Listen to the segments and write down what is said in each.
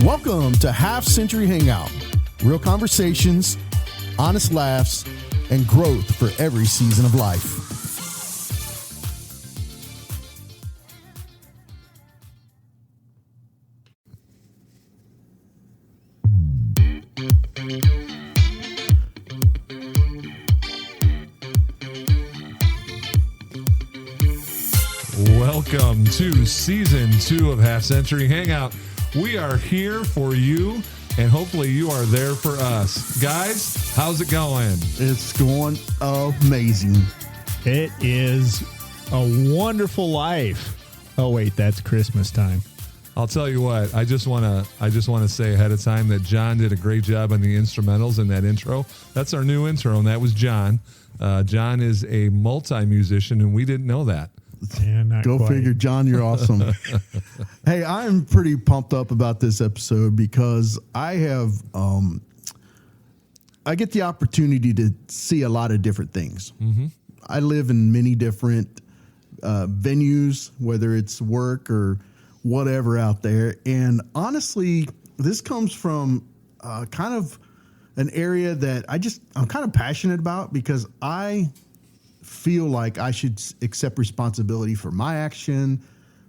Welcome to Half Century Hangout. Real conversations, honest laughs, and growth for every season of life. Welcome to Season 2 of Half Century Hangout. We are here for you, and hopefully you are there for us. Guys, how's it going? It's going amazing. It is a wonderful life. Oh, wait, that's Christmas time. I'll tell you what, I just want to say ahead of time that John did a great job on the instrumentals in that intro. That's our new intro, and that was John. John is a multi-musician, and we didn't know that. Yeah, Go quite. figure, John, you're awesome. Hey, I'm pretty pumped up about this episode because I get the opportunity to see a lot of different things. Mm-hmm. I live in many different venues, whether it's work or whatever out there. And honestly, this comes from kind of an area that I'm kind of passionate about because I feel like I should accept responsibility for my action,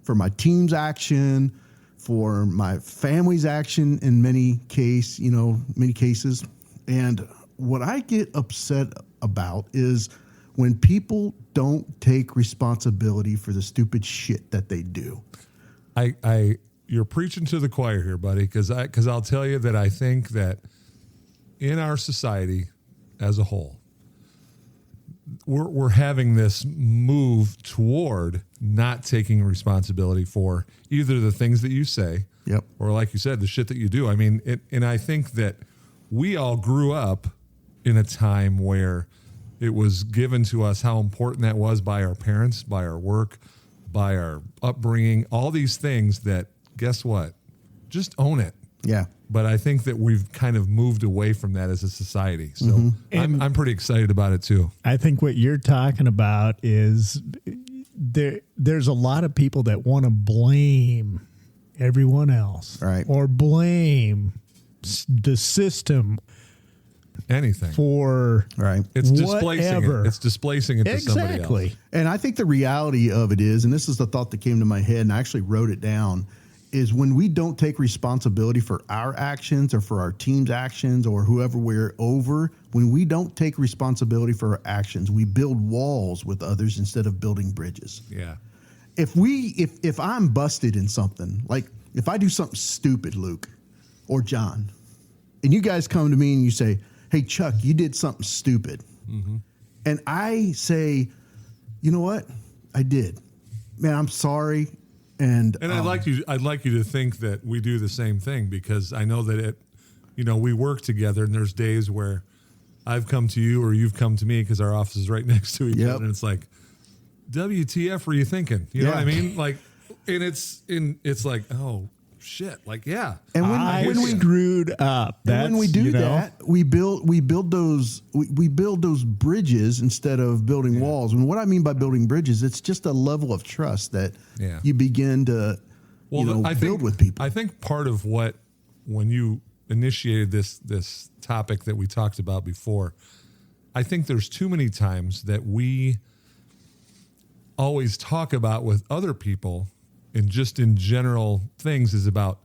for my team's action, for my family's action in many cases. And what I get upset about is when people don't take responsibility for the stupid shit that they do. You're preaching to the choir here, buddy, because I'll tell you that I think that in our society as a whole, we're having this move toward not taking responsibility for either the things that you say, yep, or like you said, the shit that you do. I mean, and I think that we all grew up in a time where it was given to us how important that was by our parents, by our work, by our upbringing, all these things that, guess what? Just own it. Yeah. But I think that we've kind of moved away from that as a society. So I'm pretty excited about it too. I think what you're talking about is there's a lot of people that want to blame everyone else, right, or blame the system, anything for right. It's whatever. displacing it to somebody else. And I think the reality of it is, and this is the thought that came to my head, and I actually wrote it down, is when we don't take responsibility for our actions or for our team's actions or whoever we're over, when we don't take responsibility for our actions, we build walls with others instead of building bridges. Yeah. If I'm busted in something, like if I do something stupid, Luke or John, and you guys come to me and you say, hey, Chuck, you did something stupid. Mm-hmm. And I say, you know what? I did. Man, I'm sorry. And I'd like you to think that we do the same thing, because I know that we work together, and there's days where I've come to you or you've come to me because our office is right next to each other, and it's like, WTF were you thinking? You know what I mean? Like, and it's like, oh shit, like, yeah. And when we screwed up, and when we do that, we build those bridges instead of building walls. And what I mean by building bridges, it's just a level of trust that you begin to build with people. I think part of when you initiated this topic that we talked about before, I think there's too many times that we always talk about with other people and just in general things is about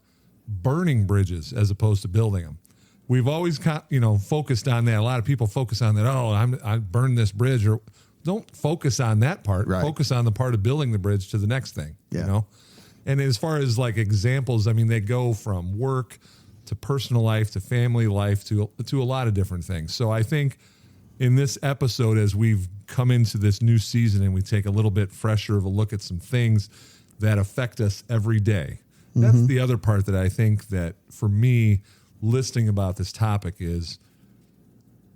burning bridges as opposed to building them. We've always focused on that. A lot of people focus on that. Oh, I burned this bridge. Or don't focus on that part. Right. Focus on the part of building the bridge to the next thing. Yeah. You know. And as far as like examples, I mean, they go from work to personal life to family life to a lot of different things. So I think in this episode, as we've come into this new season and we take a little bit fresher of a look at some things that affect us every day. That's the other part that I think that for me, listening about this topic is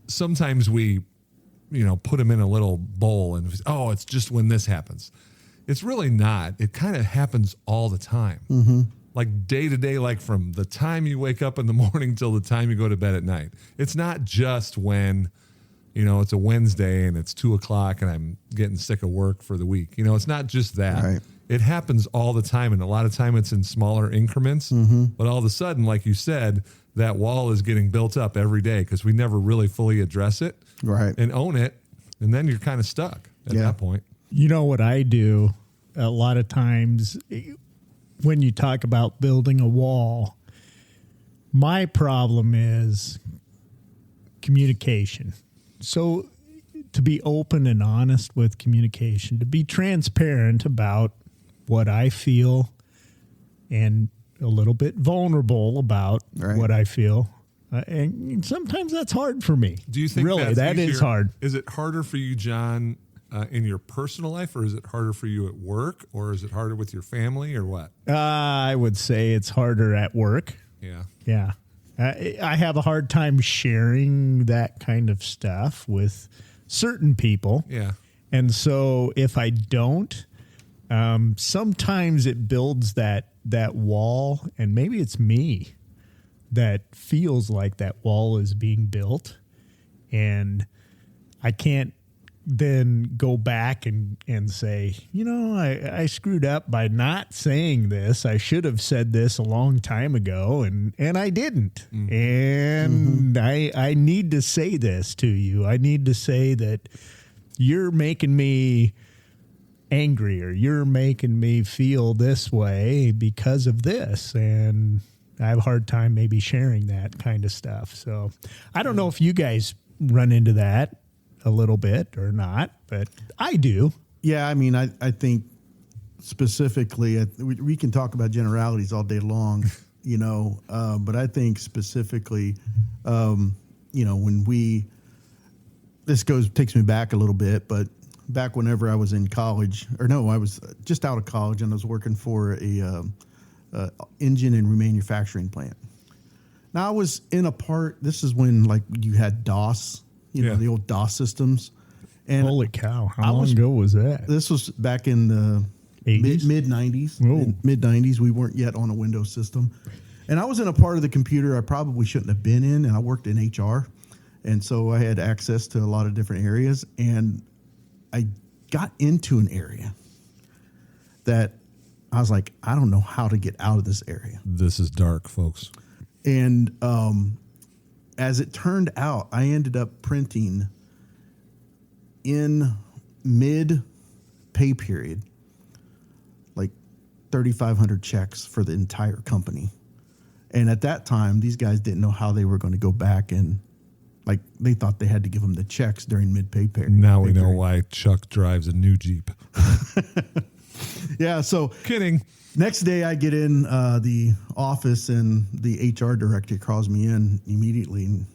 sometimes we, put them in a little bowl and, it's just when this happens. It's really not. It kind of happens all the time. Mm-hmm. Like day to day, like from the time you wake up in the morning till the time you go to bed at night. It's not just when it's a Wednesday and it's 2:00 and I'm getting sick of work for the week. It's not just that. Right. It happens all the time. And a lot of time it's in smaller increments, but all of a sudden, like you said, that wall is getting built up every day because we never really fully address it and own it. And then you're kind of stuck at that point. You know what I do a lot of times when you talk about building a wall, my problem is communication. So to be open and honest with communication, to be transparent about what I feel and a little bit vulnerable about what I feel. And sometimes that's hard for me. Do you think really that easier? Is hard? Is it harder for you, John, in your personal life, or is it harder for you at work, or is it harder with your family, or what? I would say it's harder at work. Yeah. Yeah. I have a hard time sharing that kind of stuff with certain people. Yeah. And so if I don't, sometimes it builds that wall, and maybe it's me that feels like that wall is being built, and I can't then go back and say, I screwed up by not saying this. I should have said this a long time ago, and I didn't. And I need to say this to you. I need to say that you're making me angry, or you're making me feel this way because of this. And I have a hard time maybe sharing that kind of stuff. So I don't know if you guys run into that a little bit or not, but I do. Yeah, I mean, I think specifically, we can talk about generalities all day long, but I think specifically, when takes me back a little bit, but back whenever I was in college, I was just out of college, and I was working for a engine and remanufacturing plant. Now I was in this is when you had DOS, the old DOS systems. And holy cow. How long ago was that? This was back in the 80s? mid 90s. Mid 90s. We weren't yet on a Windows system. And I was in a part of the computer I probably shouldn't have been in, and I worked in HR. And so I had access to a lot of different areas, and I got into an area that I was like, I don't know how to get out of this area. This is dark, folks. And as it turned out, I ended up printing in mid-pay period, 3,500 checks for the entire company. And at that time, these guys didn't know how they were going to go back, and they thought they had to give them the checks during mid-pay period. Now we know why Chuck drives a new Jeep. Yeah, so kidding. Next day, I get in the office, and the HR director calls me in immediately. And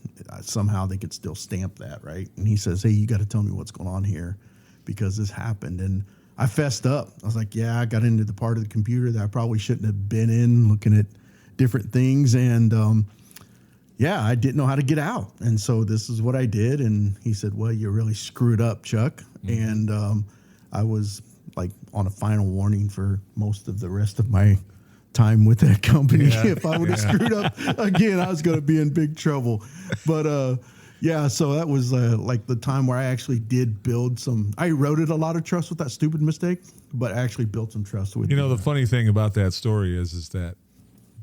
somehow they could still stamp that, right? And he says, "Hey, you got to tell me what's going on here, because this happened." And I fessed up. I was like, "Yeah, I got into the part of the computer that I probably shouldn't have been in, looking at different things, and I didn't know how to get out. And so this is what I did." And he said, "Well, you really screwed up, Chuck." And I was on a final warning for most of the rest of my time with that company. If I would have screwed up again, I was going to be in big trouble. But so that was the time where I actually did build I eroded a lot of trust with that stupid mistake, but I actually built some trust with the funny thing about that story is that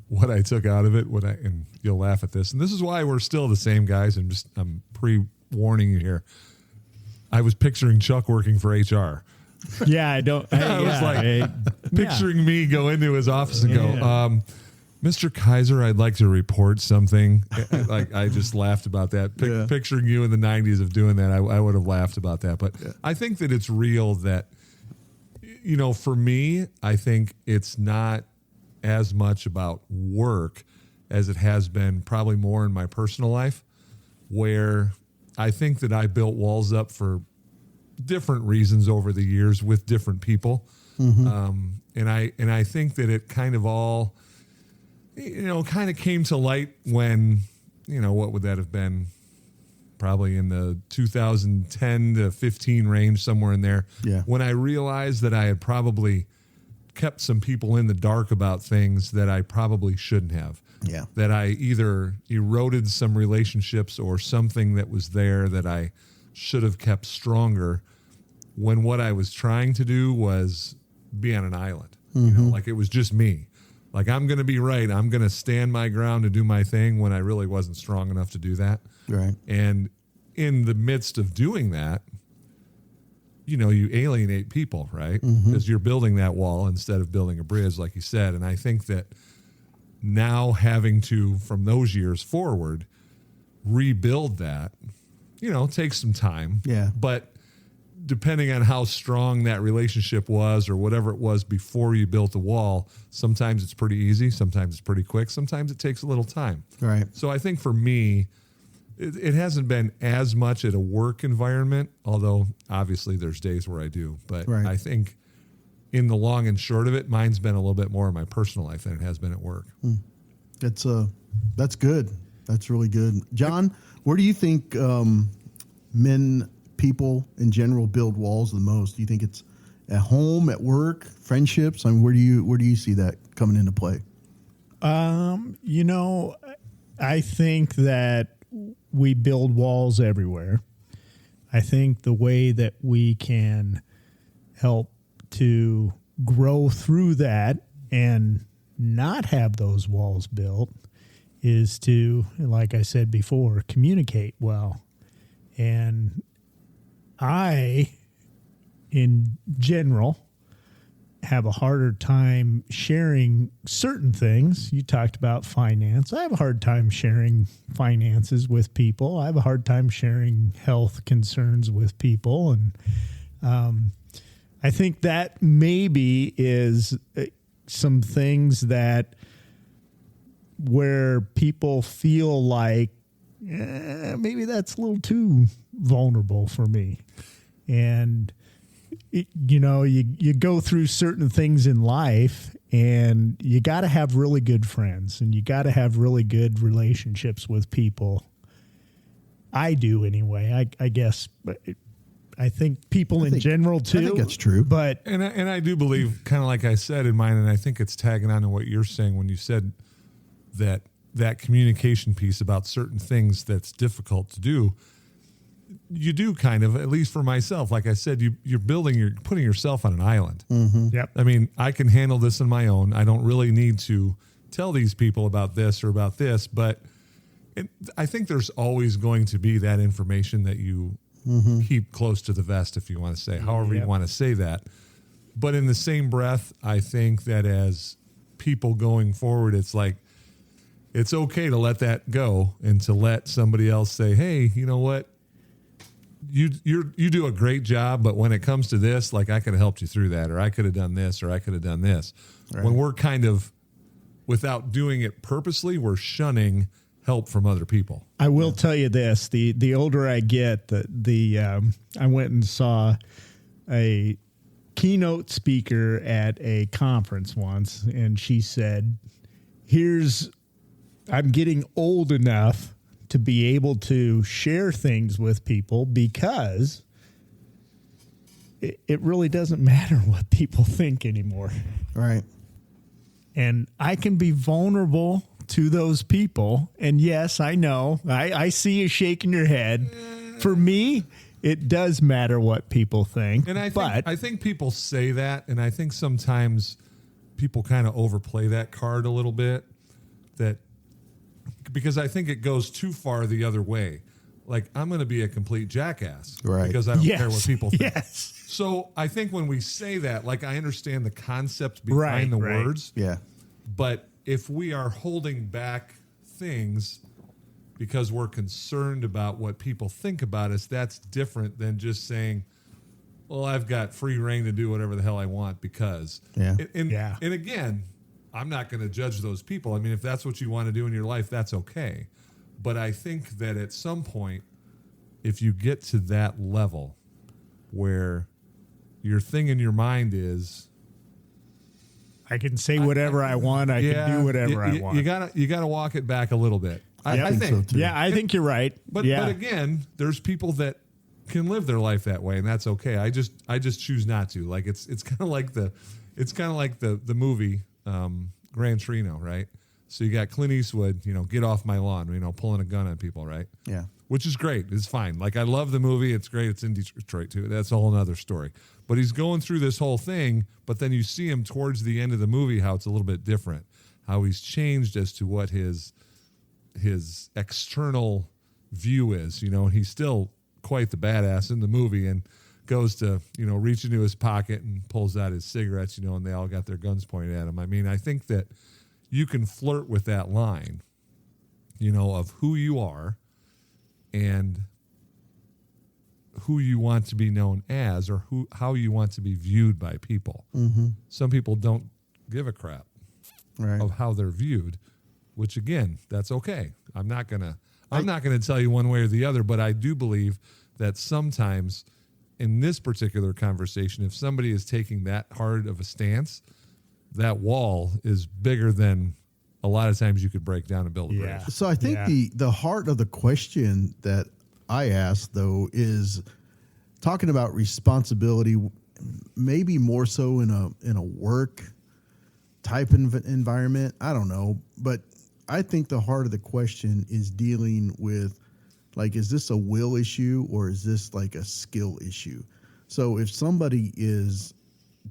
what I took out of it, and you'll laugh at this, and this is why we're still the same guys, and I'm pre-warning you here. I was picturing Chuck working for HR. Yeah, I was picturing me go into his office and go, Mr. Kaiser, I'd like to report something. I just laughed about that. Picturing you in the 90s of doing that, I would have laughed about that. But I think that it's real that, for me, I think it's not as much about work as it has been probably more in my personal life, where I think that I built walls up for different reasons over the years with different people. And I think that it kind of all, kind of came to light when, what would that have been? Probably in the 2010 to 15 range, somewhere in there. Yeah. When I realized that I had probably kept some people in the dark about things that I probably shouldn't have. Yeah. That I either eroded some relationships or something that was there that I should have kept stronger when what I was trying to do was be on an island. You know, like it was just me. Like, I'm going to be right. I'm going to stand my ground and do my thing when I really wasn't strong enough to do that. Right. And in the midst of doing that, you know, you alienate people, right? Because you're building that wall instead of building a bridge, like you said. And I think that now having to, from those years forward, rebuild that, you know, takes some time. Yeah. But depending on how strong that relationship was or whatever it was before you built the wall, sometimes it's pretty easy, sometimes it's pretty quick, sometimes it takes a little time. Right. So I think for me, it hasn't been as much at a work environment, although obviously there's days where I do. But Right. I think in the long and short of it, mine's been a little bit more in my personal life than it has been at work. That's good. That's really good. John, where do you think people in general build walls the most? Do you think it's at home, at work, friendships? I mean, where do you see that coming into play? You know, I think that we build walls everywhere. I think the way that we can help to grow through that and not have those walls built is to, like I said before, communicate well. And I, in general, have a harder time sharing certain things. You talked about finance. I have a hard time sharing finances with people. I have a hard time sharing health concerns with people. And I think that maybe is some things that where people feel like maybe that's a little too vulnerable for me. And, you know, you go through certain things in life and you got to have really good friends and you got to have really good relationships with people. I do anyway, I guess. But I think people in general too. I think that's true. But And I do believe, kind of like I said in mine, and I think it's tagging on to what you're saying when you said that communication piece about certain things that's difficult to do. You do kind of, at least for myself, like I said, you're putting yourself on an island. Yep. I mean, I can handle this on my own. I don't really need to tell these people about this or about this, but I think there's always going to be that information that you keep close to the vest, if you want to say, however you want to say that. But in the same breath, I think that as people going forward, it's like, it's okay to let that go and to let somebody else say, hey, you know what? You do a great job, but when it comes to this, like, I could have helped you through that, or I could have done this, or I could have done this. Right. When we're kind of, without doing it purposely, we're shunning help from other people. I will tell you this: the older I get, I went and saw a keynote speaker at a conference once, and she said, I'm getting old enough to be able to share things with people because it really doesn't matter what people think anymore. Right. And I can be vulnerable to those people. And yes, I know. I see you shaking your head. For me, it does matter what people think. And I think people say that, and I think sometimes people kind of overplay that card a little bit. Because I think it goes too far the other way. Like, I'm going to be a complete jackass. Right. Because I don't care what people think. Yes. So I think when we say that, like, I understand the concept behind the words. Yeah. But if we are holding back things because we're concerned about what people think about us, that's different than just saying, well, I've got free reign to do whatever the hell I want because. Yeah. And again, I'm not going to judge those people. I mean, if that's what you want to do in your life, that's okay. But I think that at some point, if you get to that level where your thing in your mind is, I can say whatever I want. I can do whatever I want. You gotta walk it back a little bit. I think. So too. Yeah, I think you're right. But again, there's people that can live their life that way, and that's okay. I just choose not to. Like, it's kind of like the movie Gran Torino, right? So you got Clint Eastwood, get off my lawn, pulling a gun on people, right? Yeah. which is great. It's fine. Like, I love the movie. It's great. It's in Detroit too. That's a whole nother story. But he's going through this whole thing, but then you see him towards the end of the movie, how it's a little bit different, how he's changed as to what his external view is. You know, and he's still quite the badass in the movie and goes to, you know, reach into his pocket and pulls out his cigarettes, you know, and they all got their guns pointed at him. I mean, I think that you can flirt with that line, you know, of who you are and who you want to be known as, or how you want to be viewed by people. Mm-hmm. Some people don't give a crap of how they're viewed, which again, that's okay. I'm not gonna tell you one way or the other, but I do believe that sometimes in this particular conversation, if somebody is taking that hard of a stance, that wall is bigger than a lot of times you could break down and build a bridge. So I think the heart of the question that I asked, though, is talking about responsibility, maybe more so in a work type environment. I don't know, but I think the heart of the question is dealing with, like, is this a will issue or is this like a skill issue? So if somebody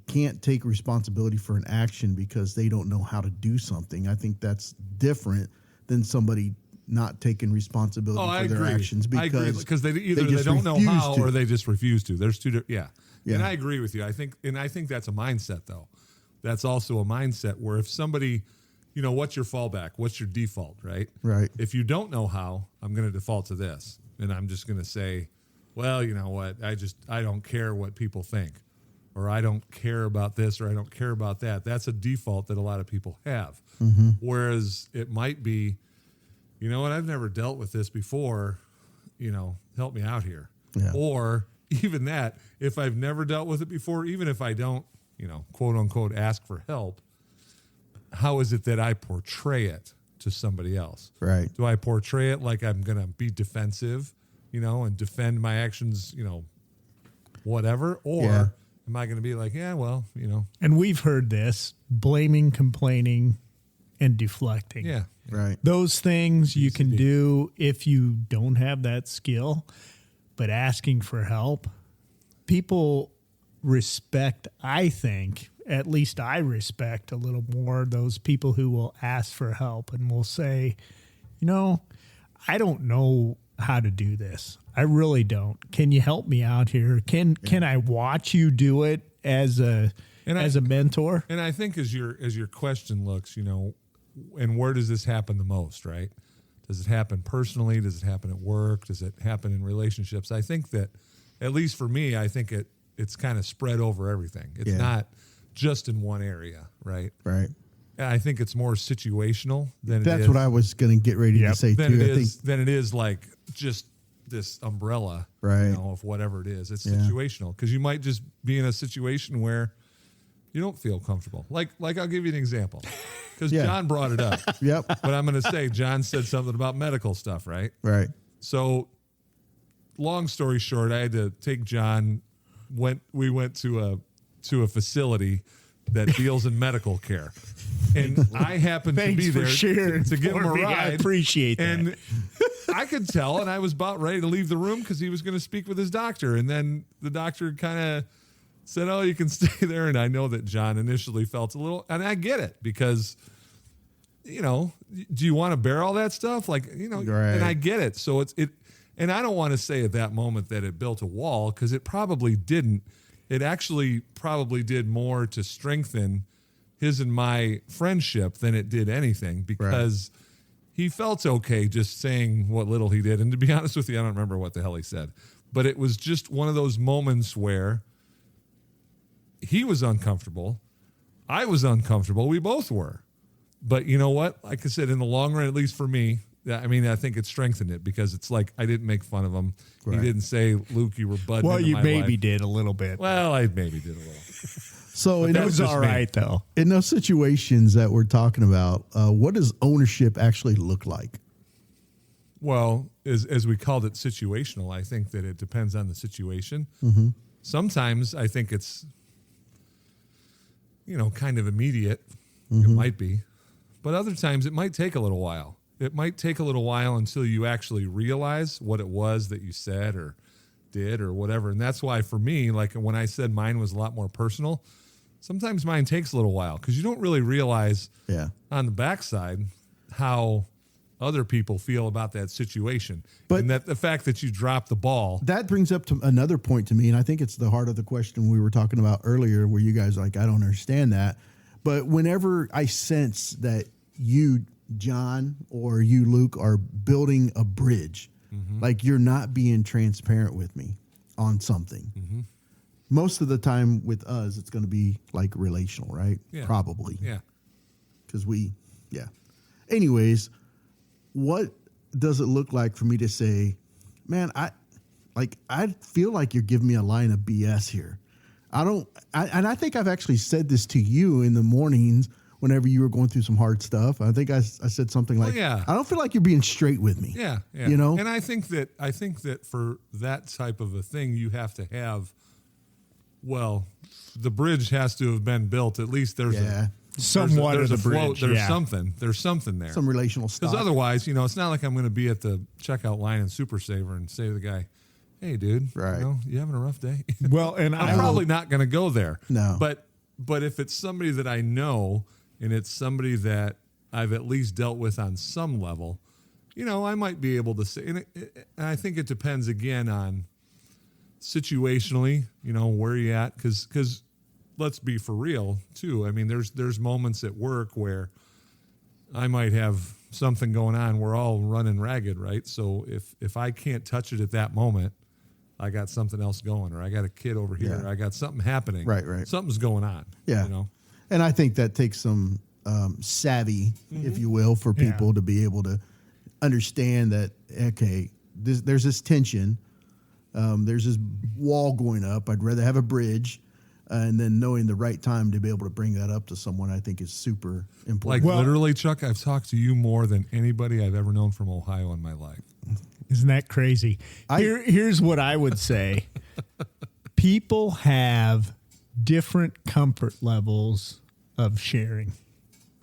can't take responsibility for an action because they don't know how to do something, I think that's different than somebody not taking responsibility for their actions because they don't know how or they just refuse to. There's two different, And I agree with you. I think that's a mindset, though. That's also a mindset where if somebody, you know, what's your fallback? What's your default, right? Right. If you don't know how, I'm going to default to this, and I'm just going to say, well, you know what? I don't care what people think, or I don't care about this, or I don't care about that. That's a default that a lot of people have. Mm-hmm. Whereas it might be, you know what, I've never dealt with this before, you know, help me out here. Yeah. Or even that, if I've never dealt with it before, even if I don't, you know, quote unquote, ask for help, how is it that I portray it to somebody else? Right. Do I portray it like I'm going to be defensive, you know, and defend my actions, you know, whatever? Or am I going to be like, yeah, well, you know. And we've heard this, blaming, complaining, and deflecting. Yeah. Right. Those things you can do if you don't have that skill, but asking for help, people respect, I think, at least I respect a little more those people who will ask for help and will say, you know, I don't know how to do this. I really don't. Can you help me out here? Can I watch you do it as a mentor? And I think as your question looks, you know, and where does this happen the most, right? Does it happen personally? Does it happen at work? Does it happen in relationships? I think that, at least for me, I think it's kind of spread over everything. It's not just in one area, right? Right. I think it's more situational than That's what I was going to get ready to say, than too. Than it is like just this umbrella, right, you know, of whatever it is. It's situational, because you might just be in a situation where you don't feel comfortable. Like I'll give you an example, because John brought it up. Yep. But I'm going to say John said something about medical stuff, right? Right. So, long story short, I had to take John. We went to a facility that deals in medical care, and I happened to be there to give him a ride. I appreciate that. And I could tell, and I was about ready to leave the room because he was going to speak with his doctor, and then the doctor kind of said, "Oh, you can stay there." And I know that John initially felt a little, and I get it, because, you know, do you want to bear all that stuff? Like, you know, right. And I get it. So it, and I don't want to say at that moment that it built a wall, because it probably didn't. It actually probably did more to strengthen his and my friendship than it did anything, because he felt okay just saying what little he did. And to be honest with you, I don't remember what the hell he said, but it was just one of those moments where he was uncomfortable. I was uncomfortable. We both were. But you know what? Like I said, in the long run, at least for me, I mean, I think it strengthened it, because it's like I didn't make fun of him. Right. He didn't say, "Luke, you were budding." Well, into you my maybe life. did a little bit. Well, I maybe did a little. So it was all right, though. In those situations that we're talking about, what does ownership actually look like? Well, as we called it, situational. I think that it depends on the situation. Mm-hmm. Sometimes I think it's, you know, kind of immediate. Mm-hmm. It might be, but other times it might take a little while. it might take a little while until you actually realize what it was that you said or did or whatever. And that's why for me, like when I said mine was a lot more personal, sometimes mine takes a little while because you don't really realize on the backside how other people feel about that situation. But and that the fact that you dropped the ball. That brings up to another point to me, and I think it's the heart of the question we were talking about earlier where you guys are like, I don't understand that. But whenever I sense that you, John, or you, Luke, are building a bridge, like you're not being transparent with me on something. Most of the time with us, it's going to be like relational, right? Yeah. Probably. Yeah. Because Anyways, what does it look like for me to say, man, I feel like you're giving me a line of BS here. I think I've actually said this to you in the mornings whenever you were going through some hard stuff. I think I said something like, I don't feel like you're being straight with me. Yeah. You know? And I think that for that type of a thing, you have to have, the bridge has to have been built. At least there's somewhat of the bridge. There's something there. Some relational stuff. Because otherwise, it's not like I'm going to be at the checkout line in Super Saver and say to the guy, hey, dude, you having a rough day? Well, and I'm probably not going to go there. No. But if it's somebody that I know and it's somebody that I've at least dealt with on some level, I might be able to say, and I think it depends again on situationally, where you at. Because let's be for real too. I mean, there's moments at work where I might have something going on. We're all running ragged, right? So if I can't touch it at that moment, I got something else going, or I got a kid over here, or I got something happening. Right. Something's going on. Yeah. And I think that takes some savvy, if you will, for people to be able to understand that, okay, there's this tension. There's this wall going up. I'd rather have a bridge. And then knowing the right time to be able to bring that up to someone, I think is super important. Like literally, Chuck, I've talked to you more than anybody I've ever known from Ohio in my life. Isn't that crazy? Here's what I would say. People have different comfort levels of sharing.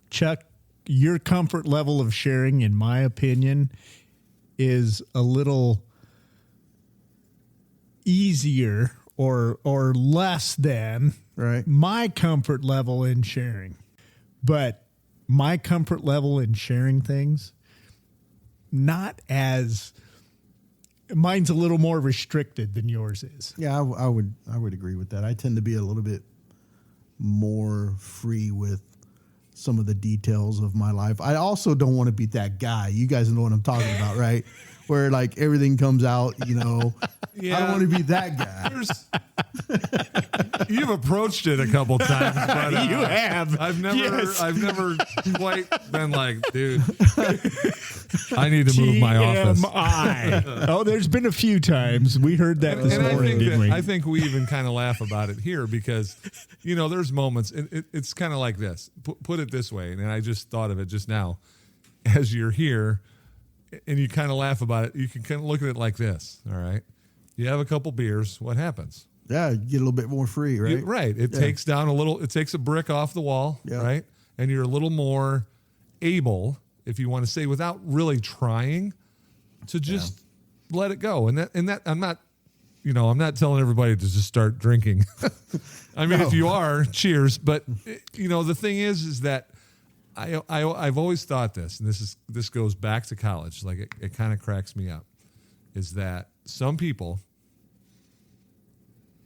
Chuck, your comfort level of sharing, in my opinion, is a little easier or less than my comfort level in sharing. But my comfort level in sharing things, not as... Mine's a little more restricted than yours is. Yeah, I would agree with that. I tend to be a little bit more free with some of the details of my life. I also don't want to be that guy. You guys know what I'm talking about, right? Where like everything comes out, I don't want to be that guy. You've approached it a couple times, but you have. I've never quite been like, dude, I need to move my office. Oh, there's been a few times. We heard that this morning, didn't we? I think we even kind of laugh about it here because, there's moments, and it's kind of like this. Put it this way, and I just thought of it just now. As you're here, and you kind of laugh about it, you can kind of look at it like this, all right? You have a couple beers, what happens? Yeah, you get a little bit more free, right? Right. It takes down it takes a brick off the wall, right? And you're a little more able, if you want to say, without really trying, to just let it go. And that I'm not, I'm not telling everybody to just start drinking. I mean, if you are, cheers. But the thing is that I've always thought this, and this goes back to college. Like it kind of cracks me up, is that some people,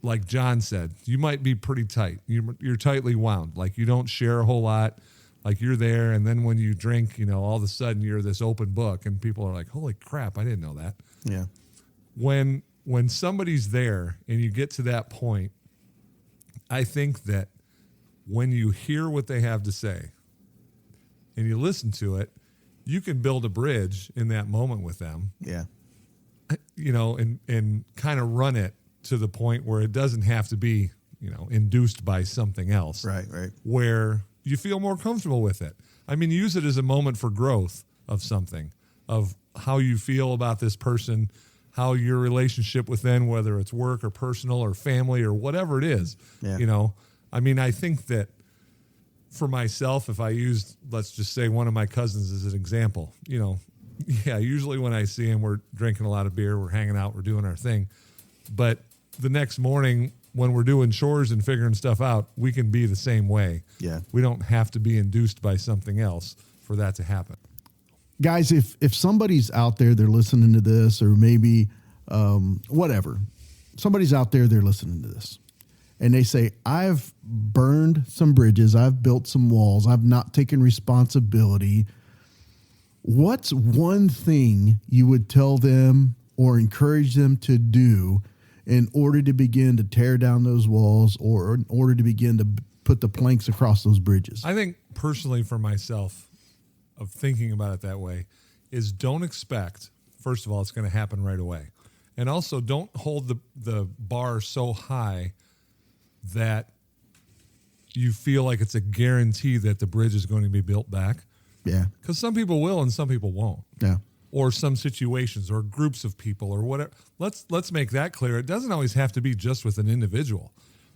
like John said, you might be pretty tight. You're tightly wound. Like you don't share a whole lot. Like you're there, and then when you drink, all of a sudden you're this open book, and people are like, "Holy crap, I didn't know that." Yeah. When somebody's there and you get to that point, I think that when you hear what they have to say and you listen to it, you can build a bridge in that moment with them. Yeah. And kind of run it to the point where it doesn't have to be, induced by something else. Right. Where you feel more comfortable with it. I mean, use it as a moment for growth of something, of how you feel about this person, how your relationship with them, whether it's work or personal or family or whatever it is. Yeah. I mean, I think that for myself, if I used, let's just say one of my cousins as an example, usually when I see him, we're drinking a lot of beer, we're hanging out, we're doing our thing. But the next morning when we're doing chores and figuring stuff out, we can be the same way. Yeah. We don't have to be induced by something else for that to happen. Guys, if somebody's out there, they're listening to this, or maybe whatever, somebody's out there, they're listening to this, and they say, I've burned some bridges, I've built some walls, I've not taken responsibility. What's one thing you would tell them or encourage them to do in order to begin to tear down those walls, or in order to begin to put the planks across those bridges? I think personally for myself, of thinking about it that way, is don't expect, first of all, it's going to happen right away. And also don't hold the bar so high that you feel like it's a guarantee that the bridge is going to be built back. Yeah. Because some people will and some people won't. Yeah. Or some situations or groups of people or whatever. Let's make that clear. It doesn't always have to be just with an individual.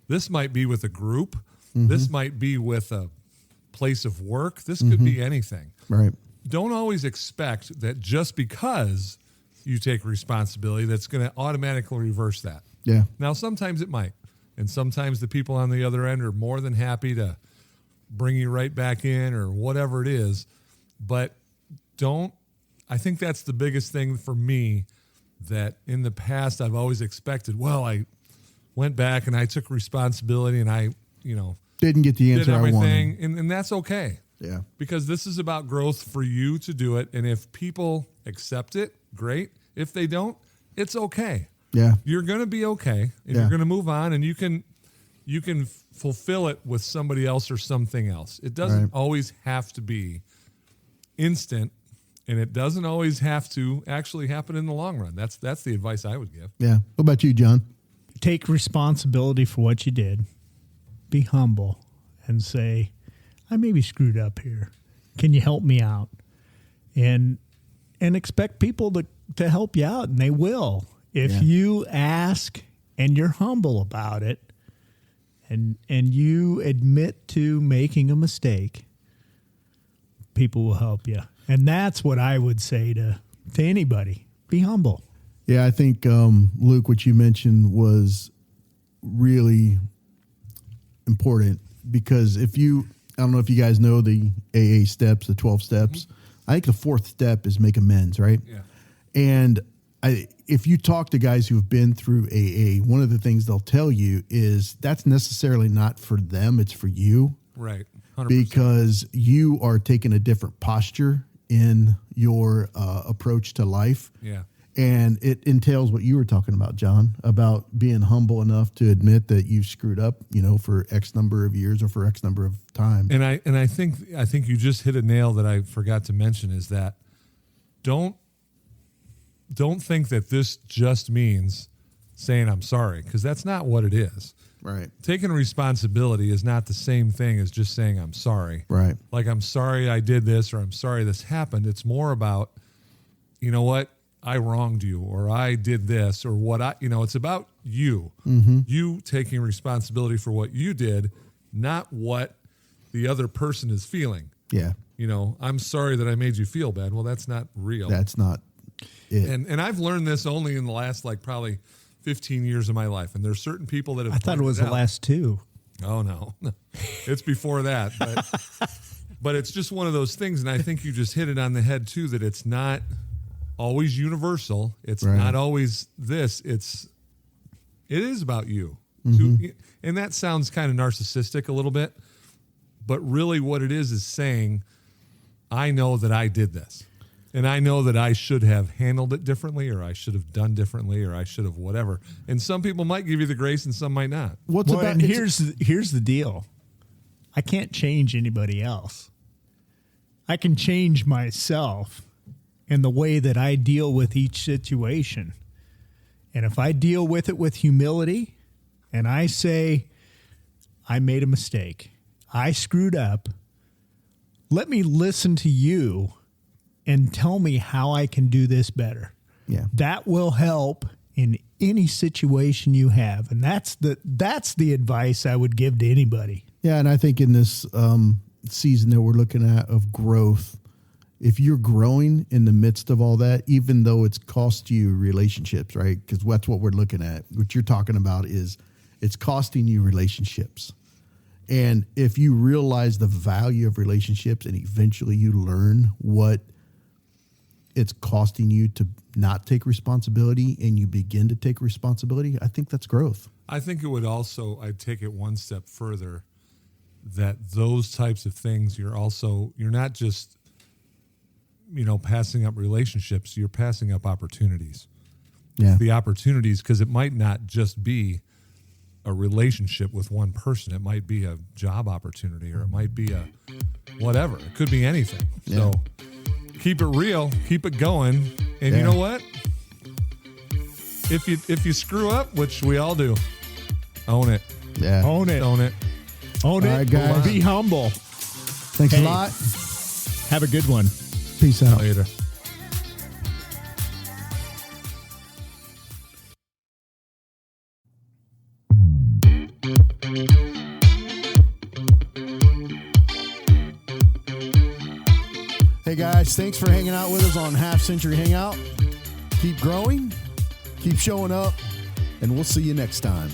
This might be with a group. Mm-hmm. This might be with a place of work. This could be anything. Right. Don't always expect that just because you take responsibility, that's going to automatically reverse that. Yeah. Now, sometimes it might. And sometimes the people on the other end are more than happy to bring you right back in or whatever it is. But I think that's the biggest thing for me, that in the past I've always expected, well, I went back and I took responsibility and I, didn't get the answer did everything, I wanted. and that's okay. Yeah. Because this is about growth for you to do it. And if people accept it, great. If they don't, it's okay. Yeah. You're going to be okay, and you're going to move on, and you can fulfill it with somebody else or something else. It doesn't always have to be instant, and it doesn't always have to actually happen in the long run. That's the advice I would give. Yeah. What about you, John? Take responsibility for what you did. Be humble and say, I may be screwed up here. Can you help me out? And expect people to help you out, and they will. If you ask and you're humble about it, and you admit to making a mistake, people will help you. And that's what I would say to anybody. Be humble. Yeah, I think, Luke, what you mentioned was really important, because I don't know if you guys know the AA steps, the 12 steps. I think the fourth step is make amends, right? Yeah. And if you talk to guys who have been through AA, one of the things they'll tell you is that's necessarily not for them, it's for you. Right. 100%. Because you are taking a different posture in your approach to life. Yeah. And it entails what you were talking about, John, about being humble enough to admit that you've screwed up, for X number of years or for X number of time. And I think you just hit a nail that I forgot to mention, is that don't think that this just means saying I'm sorry, because that's not what it is. Right. Taking responsibility is not the same thing as just saying I'm sorry. Right. Like, I'm sorry I did this, or I'm sorry this happened. It's more about, you know what, I wronged you, or I did this, or what it's about you. Mm-hmm. You taking responsibility for what you did, not what the other person is feeling. Yeah. I'm sorry that I made you feel bad. Well, that's not real. That's not it. And I've learned this only in the last probably 15 years of my life. And there's certain people that have. I thought it was the last 2. Oh no, it's before that. But it's just one of those things. And I think you just hit it on the head too, that it's not always universal. It's not always this. It is about you. Mm-hmm. And that sounds kind of narcissistic a little bit, but really what it is saying, I know that I did this, and I know that I should have handled it differently, or I should have done differently, or I should have whatever. And some people might give you the grace and some might not. And here's the deal. I can't change anybody else. I can change myself and the way that I deal with each situation. And if I deal with it with humility and I say, I made a mistake, I screwed up, let me listen to you and tell me how I can do this better. Yeah. That will help in any situation you have. And that's the advice I would give to anybody. Yeah, and I think in this season that we're looking at of growth, if you're growing in the midst of all that, even though it's cost you relationships, right? Because that's what we're looking at. What you're talking about is it's costing you relationships. And if you realize the value of relationships and eventually you learn what it's costing you to not take responsibility and you begin to take responsibility, I think that's growth. I think it would also, I'd take it one step further, that those types of things, you're not just, passing up relationships, you're passing up opportunities. Yeah. The opportunities, because it might not just be a relationship with one person. It might be a job opportunity, or it might be a whatever. It could be anything. Yeah. So keep it real, keep it going. And you know what? If you screw up, which we all do, own it. Yeah. Own it. Own it. Own it. All right, guys. Be humble. Thanks a lot. Have a good one. Peace out. Later. Hey guys, thanks for hanging out with us on Half Century Hangout. Keep growing, keep showing up, and we'll see you next time.